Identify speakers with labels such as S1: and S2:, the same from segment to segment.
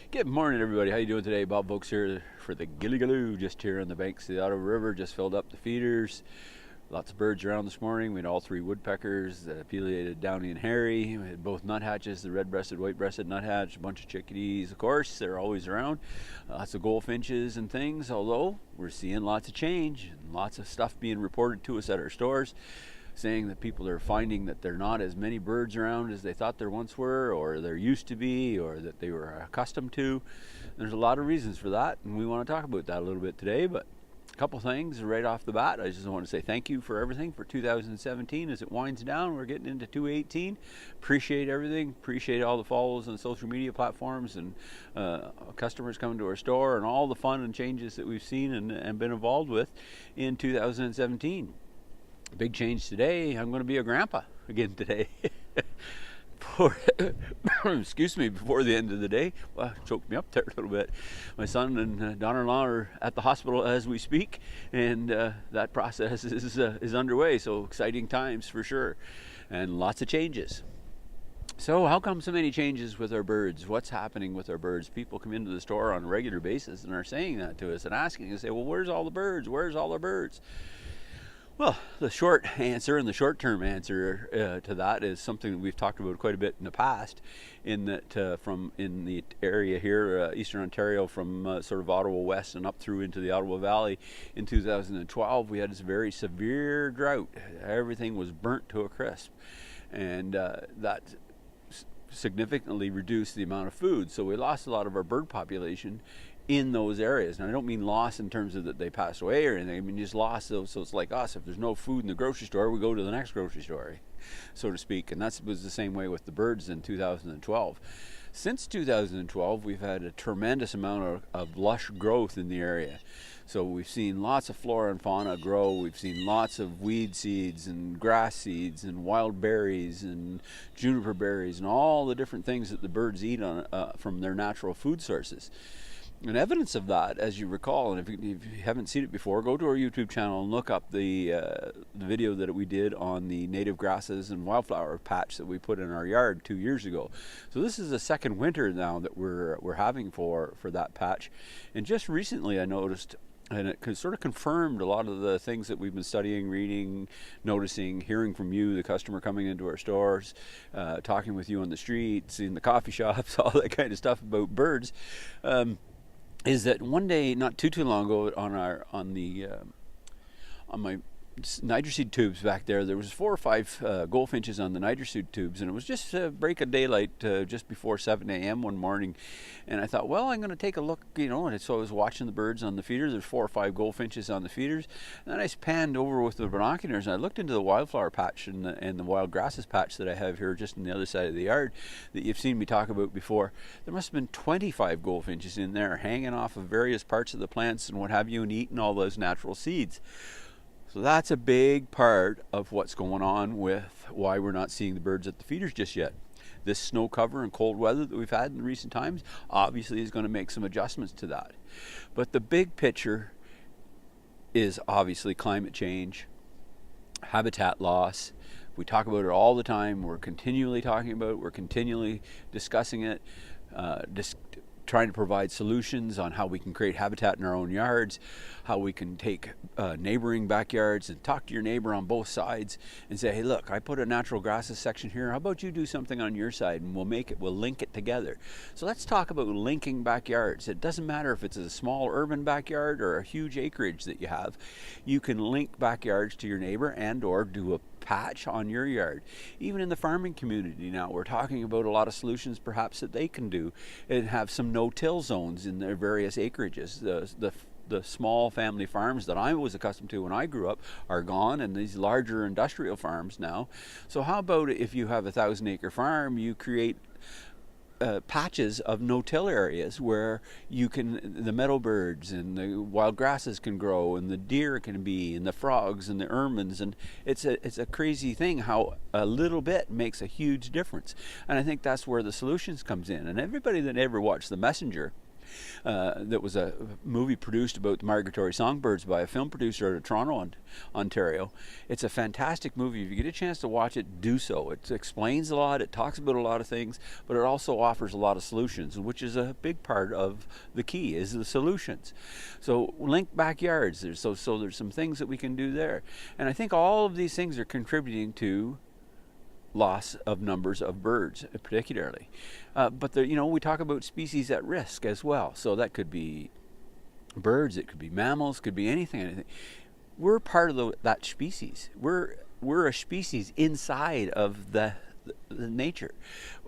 S1: Good morning, everybody. How you doing today? Bob Vokes here for the Gilligaloo, just here on the banks of the Ottawa River. Just filled up the feeders. Lots of birds around this morning. We had all three woodpeckers, the pileated downy and hairy. We had both nuthatches, the red-breasted, white-breasted nuthatch, a bunch of chickadees, of course. They're always around. Lots of goldfinches and things, although we're seeing lots of change and lots of stuff being reported to us at our stores, saying that people are finding that there are not as many birds around as they thought there once were, or there used to be, or that they were accustomed to. There's a lot of reasons for that, and we want to talk about that a little bit today. But a couple things right off the bat. I just want to say thank you for everything for 2017 as it winds down. We're getting into 2018. Appreciate everything. Appreciate all the follows on social media platforms and customers coming to our store and all the fun and changes that we've seen and been involved with in 2017. Big change today. I'm going to be a grandpa again today. Excuse me, before the end of the day. Well, choked me up there a little bit. My son and daughter-in-law are at the hospital as we speak, and that process is underway. So exciting times for sure, and lots of changes. So how come so many changes with our birds? What's happening with our birds? People come into the store on a regular basis and are saying that to us and asking us, say, well, where's all the birds? Where's all our birds? Well, the short answer and the short-term answer to that is something that we've talked about quite a bit in the past, in that from in the area here, Eastern Ontario, from sort of Ottawa West and up through into the Ottawa Valley, in 2012, we had this very severe drought. Everything was burnt to a crisp, and that significantly reduced the amount of food. So we lost a lot of our bird population in those areas. And I don't mean loss in terms of that they passed away or anything. I mean just lost. So it's like us. If there's no food in the grocery store, we go to the next grocery store, so to speak. And that was the same way with the birds in 2012. Since 2012, we've had a tremendous amount of lush growth in the area. So we've seen lots of flora and fauna grow. We've seen lots of weed seeds and grass seeds and wild berries and juniper berries and all the different things that the birds eat on, from their natural food sources. And evidence of that, as you recall, and if you haven't seen it before, go to our YouTube channel and look up the video that we did on the native grasses and wildflower patch that we put in our yard 2 years ago. So this is the second winter now that we're having for that patch. And just recently I noticed, and it sort of confirmed a lot of the things that we've been studying, reading, noticing, hearing from you, the customer coming into our stores, talking with you on the streets, in the coffee shops, all that kind of stuff about birds. Is that one day, not too long ago, on my nitroseed tubes back there was 4 or 5 goldfinches on the nitroseed tubes, and it was just break of daylight just before 7 a.m. one morning, and I thought, well, I'm going to take a look, and so I was watching the birds on the feeders. There's 4 or 5 goldfinches on the feeders, and then I panned over with the binoculars and I looked into the wildflower patch and the wild grasses patch that I have here just on the other side of the yard that you've seen me talk about before. There must have been 25 goldfinches in there hanging off of various parts of the plants and what have you, and eating all those natural seeds. So that's a big part of what's going on with why we're not seeing the birds at the feeders just yet. This snow cover and cold weather that we've had in recent times obviously is going to make some adjustments to that. But the big picture is obviously climate change, habitat loss. We talk about it all the time. We're continually talking about it. We're continually discussing it. Trying to provide solutions on how we can create habitat in our own yards, how we can take neighboring backyards and talk to your neighbor on both sides and say, hey, look, I put a natural grasses section here. How about you do something on your side, and we'll link it together. So let's talk about linking backyards. It doesn't matter if it's a small urban backyard or a huge acreage that you have. You can link backyards to your neighbor and or do a patch on your yard. Even in the farming community now, we're talking about a lot of solutions perhaps that they can do and have some no-till zones in their various acreages. The small family farms that I was accustomed to when I grew up are gone, and these larger industrial farms now. So how about if you have a 1,000-acre farm, you create patches of no-till areas where the meadow birds and the wild grasses can grow, and the deer can be, and the frogs and the ermines, and it's a crazy thing how a little bit makes a huge difference. And I think that's where the solutions comes in. And everybody that ever watched The Messenger that was a movie produced about the migratory songbirds by a film producer out of Toronto, Ontario. It's a fantastic movie. If you get a chance to watch it, do so. It explains a lot, it talks about a lot of things, but it also offers a lot of solutions, which is a big part of the key, is the solutions. So linked backyards, so there's some things that we can do there. And I think all of these things are contributing to loss of numbers of birds, particularly. But there, we talk about species at risk as well. So that could be birds, it could be mammals, could be anything. We're part of that species. We're a species inside of the nature.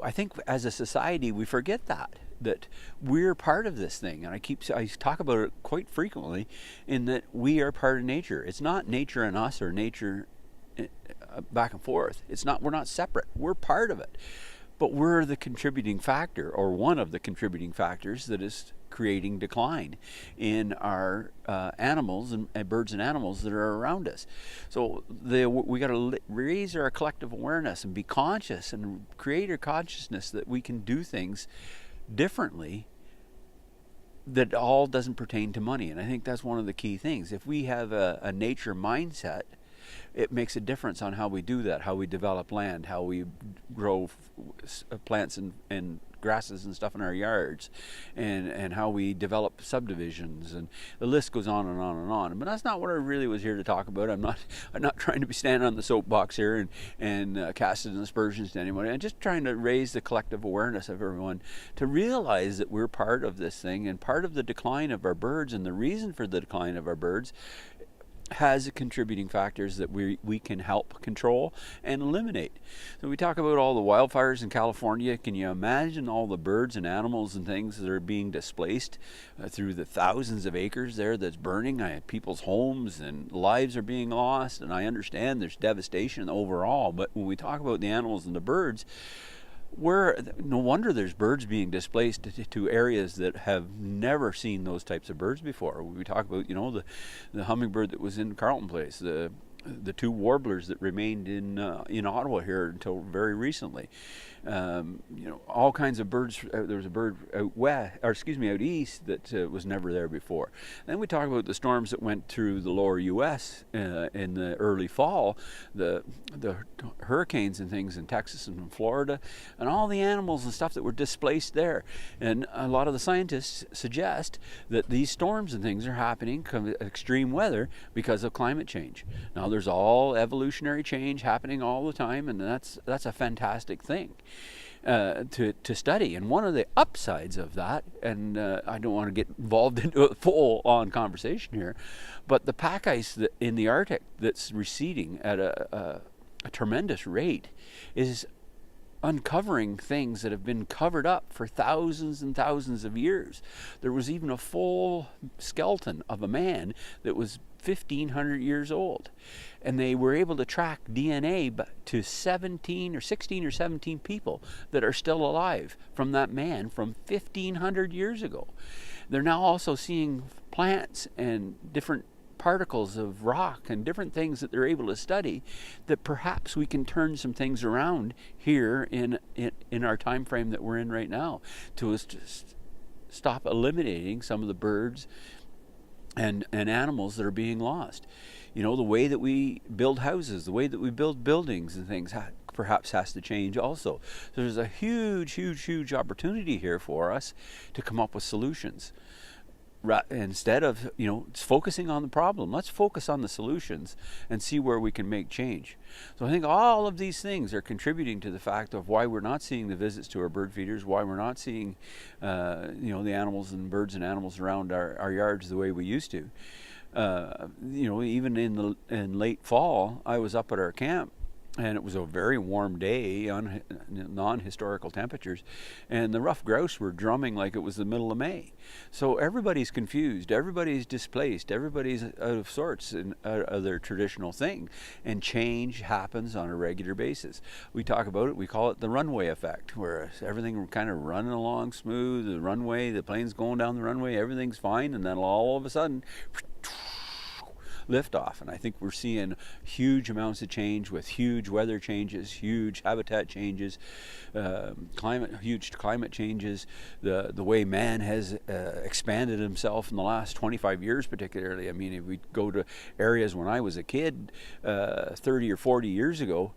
S1: I think as a society we forget that we're part of this thing, and I talk about it quite frequently, in that we are part of nature. It's not nature and us, or nature back and forth. We're not separate. We're part of it, but we're the contributing factor, or one of the contributing factors, that is creating decline in our animals and birds and animals that are around us. So we got to raise our collective awareness and be conscious and create a consciousness that we can do things differently, that all doesn't pertain to money. And I think that's one of the key things. If we have a nature mindset, it makes a difference on how we do that, how we develop land, how we grow plants and grasses and stuff in our yards, and how we develop subdivisions, and the list goes on and on and on. But that's not what I really was here to talk about. I'm not trying to be standing on the soapbox here and casting aspersions to anybody. I'm just trying to raise the collective awareness of everyone to realize that we're part of this thing, and part of the decline of our birds, and the reason for the decline of our birds has contributing factors that we can help control and eliminate. So we talk about all the wildfires in California. Can you imagine all the birds and animals and things that are being displaced through the thousands of acres there that's burning? People's homes and lives are being lost, and I understand there's devastation overall, but when we talk about the animals and the birds, no wonder there's birds being displaced to areas that have never seen those types of birds before. We talk about, the hummingbird that was in Carleton Place, the two warblers that remained in Ottawa here until very recently. All kinds of birds. There was a bird out east that was never there before. Then we talk about the storms that went through the lower U.S. In the early fall, the hurricanes and things in Texas and in Florida, and all the animals and stuff that were displaced there. And a lot of the scientists suggest that these storms and things are happening, extreme weather, because of climate change. Now there's all evolutionary change happening all the time, and that's a fantastic thing to study. And one of the upsides of that, and I don't want to get involved into a full-on conversation here, but the pack ice in the Arctic that's receding at a tremendous rate is uncovering things that have been covered up for thousands and thousands of years. There was even a full skeleton of a man that was 1,500 years old, and they were able to track DNA to 16 or 17 people that are still alive from that man from 1,500 years ago. They're now also seeing plants and different particles of rock and different things that they're able to study, that perhaps we can turn some things around here in our time frame that we're in right now, to stop eliminating some of the birds and animals that are being lost. The way that we build houses, the way that we build buildings and things perhaps has to change also. So there's a huge opportunity here for us to come up with solutions. Instead of focusing on the problem, let's focus on the solutions and see where we can make change. So I think all of these things are contributing to the fact of why we're not seeing the visits to our bird feeders, why we're not seeing the animals and birds and animals around our yards the way we used to. Even in late fall, I was up at our camp, and it was a very warm day on non-historical temperatures, and the rough grouse were drumming like it was the middle of May. So everybody's confused, everybody's displaced, everybody's out of sorts in their traditional thing, and change happens on a regular basis. We talk about it, we call it the runway effect, where everything kind of running along smooth, the runway, the plane's going down the runway, everything's fine, and then all of a sudden liftoff. And I think we're seeing huge amounts of change with huge weather changes, huge habitat changes, huge climate changes, the way man has expanded himself in the last 25 years particularly. I mean, if we go to areas when I was a kid 30 or 40 years ago,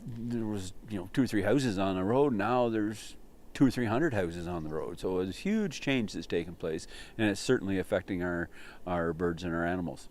S1: there was 2 or 3 houses on the road. Now there's 200 or 300 houses on the road. So it's a huge change that's taken place, and it's certainly affecting our birds and our animals.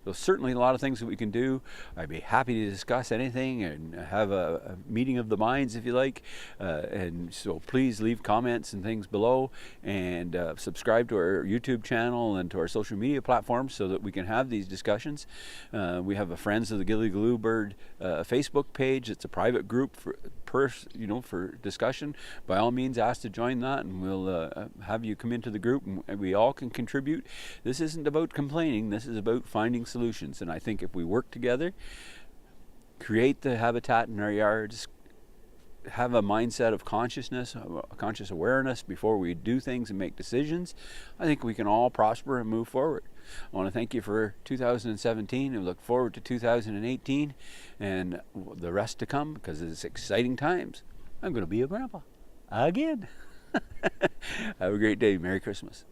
S1: So certainly a lot of things that we can do. I'd be happy to discuss anything and have a meeting of the minds if you like. And so please leave comments and things below, and subscribe to our YouTube channel and to our social media platforms so that we can have these discussions. We have a Friends of the Gilly-Galoo Bird Facebook page. It's a private group for discussion. By all means, ask to join that, and we'll have you come into the group, and we all can contribute. This isn't about complaining. This is about finding solutions. And I think if we work together, create the habitat in our yards, have a mindset of consciousness, conscious awareness before we do things and make decisions, I think we can all prosper and move forward. I want to thank you for 2017 and look forward to 2018 and the rest to come, because it's exciting times. I'm going to be a grandpa again. Have a great day. Merry Christmas.